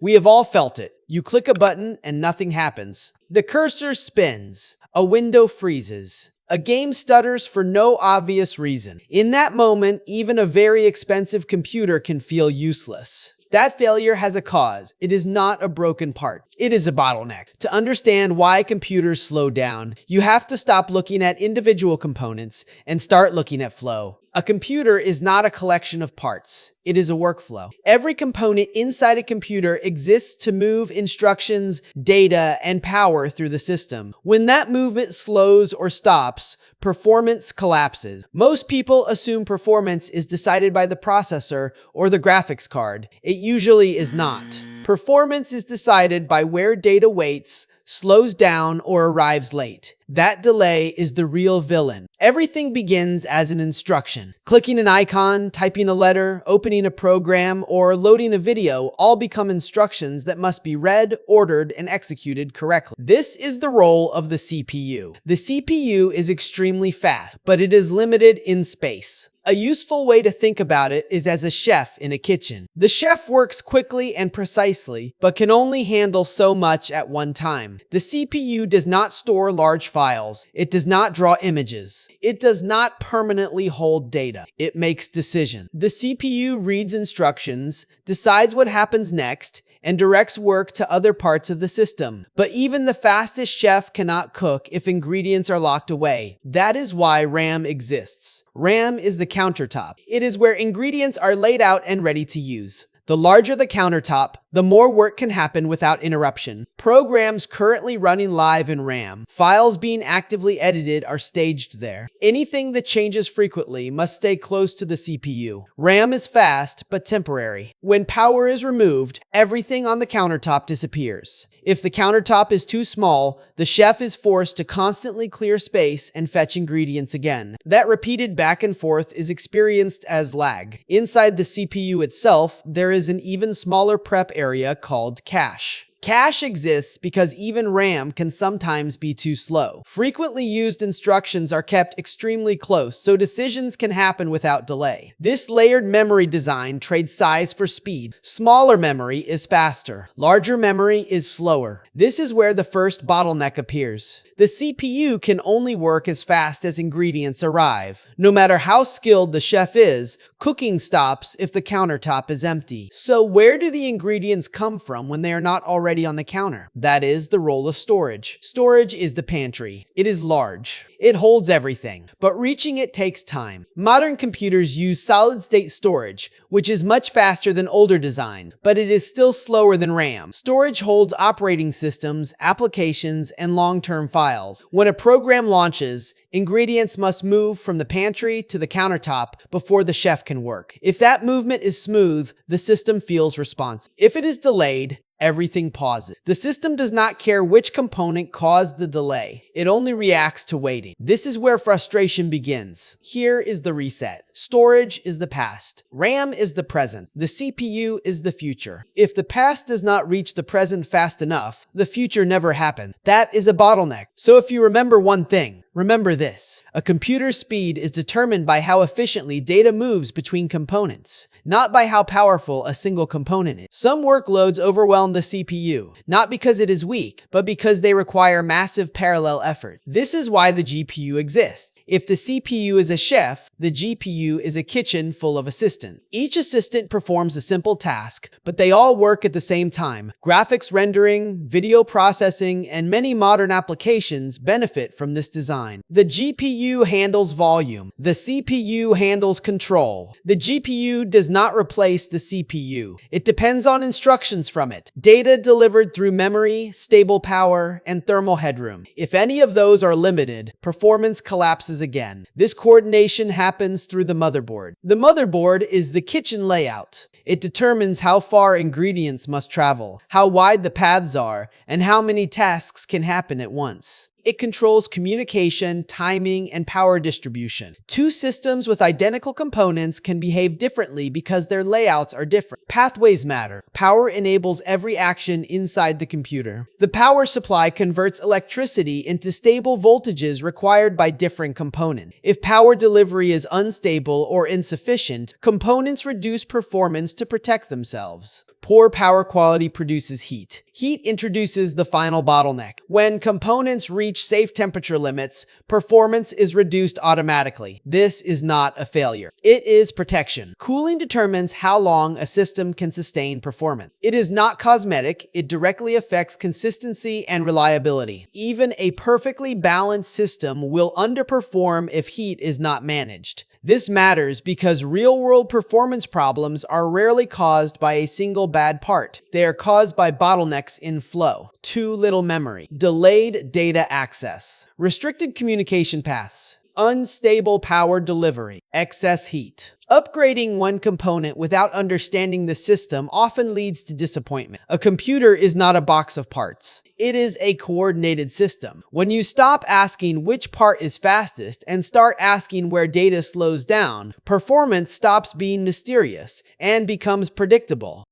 We have all felt it. You click a button and nothing happens. The cursor spins. A window freezes. A game stutters for no obvious reason. In that moment, even a very expensive computer can feel useless. That failure has a cause. It is not a broken part. It is a bottleneck. To understand why computers slow down, you have to stop looking at individual components and start looking at flow. A computer is not a collection of parts. It is a workflow. Every component inside a computer exists to move instructions, data, and power through the system. When that movement slows or stops, performance collapses. Most people assume performance is decided by the processor or the graphics card. It usually is not. Performance is decided by where data waits, slows down, or arrives late. That delay is the real villain. Everything begins as an instruction. Clicking an icon, typing a letter, opening a program, or loading a video all become instructions that must be read, ordered, and executed correctly. This is the role of the CPU. The CPU is extremely fast, but it is limited in space. A useful way to think about it is as a chef in a kitchen. The chef works quickly and precisely, but can only handle so much at one time. The CPU does not store large files. It does not draw images. It does not permanently hold data. It makes decisions. The CPU reads instructions, decides what happens next, and directs work to other parts of the system. But even the fastest chef cannot cook if ingredients are locked away. That is why RAM exists. RAM is the countertop. It is where ingredients are laid out and ready to use. The larger the countertop, the more work can happen without interruption. Programs currently running live in RAM, files being actively edited are staged there. Anything that changes frequently must stay close to the CPU. RAM is fast, but temporary. When power is removed, everything on the countertop disappears. If the countertop is too small, the chef is forced to constantly clear space and fetch ingredients again. That repeated back and forth is experienced as lag. Inside the CPU itself, there is an even smaller prep area called cache. Cache exists because even RAM can sometimes be too slow. Frequently used instructions are kept extremely close, so decisions can happen without delay. This layered memory design trades size for speed. Smaller memory is faster. Larger memory is slower. This is where the first bottleneck appears. The CPU can only work as fast as ingredients arrive. No matter how skilled the chef is, cooking stops if the countertop is empty. So where do the ingredients come from when they are not already on the counter? That is the role of storage. Storage is the pantry. It is large. It holds everything, but reaching it takes time. Modern computers use solid-state storage, which is much faster than older design, but it is still slower than RAM. Storage holds operating systems, applications, and long-term files. When a program launches, ingredients must move from the pantry to the countertop before the chef can work. If that movement is smooth, the system feels responsive. If it is delayed, everything pauses. The system does not care which component caused the delay. It only reacts to waiting. This is where frustration begins. Here is the reset. Storage is the past. RAM is the present. The CPU is the future. If the past does not reach the present fast enough, the future never happened. That is a bottleneck. So if you remember one thing, remember this. A computer's speed is determined by how efficiently data moves between components, not by how powerful a single component is. Some workloads overwhelm the CPU, not because it is weak, but because they require massive parallel effort. This is why the GPU exists. If the CPU is a chef, the GPU is a kitchen full of assistants. Each assistant performs a simple task, but they all work at the same time. Graphics rendering, video processing, and many modern applications benefit from this design. The GPU handles volume. The CPU handles control. The GPU does not replace the CPU. It depends on instructions from it. Data delivered through memory, stable power, and thermal headroom. If any of those are limited, performance collapses again. This coordination happens through the motherboard. The motherboard is the kitchen layout. It determines how far ingredients must travel, how wide the paths are, and how many tasks can happen at once. It controls communication, timing, and power distribution. Two systems with identical components can behave differently because their layouts are different. Pathways matter. Power enables every action inside the computer. The power supply converts electricity into stable voltages required by different components. If power delivery is unstable or insufficient, components reduce performance to protect themselves. Poor power quality produces heat. Heat introduces the final bottleneck. When components reach safe temperature limits, performance is reduced automatically. This is not a failure. It is protection. Cooling determines how long a system can sustain performance. It is not cosmetic. It directly affects consistency and reliability. Even a perfectly balanced system will underperform if heat is not managed. This matters because real-world performance problems are rarely caused by a single bad part. They are caused by bottlenecks in flow, too little memory, delayed data access, restricted communication paths, unstable power delivery, excess heat. Upgrading one component without understanding the system often leads to disappointment. A computer is not a box of parts. It is a coordinated system. When you stop asking which part is fastest and start asking where data slows down, performance stops being mysterious and becomes predictable.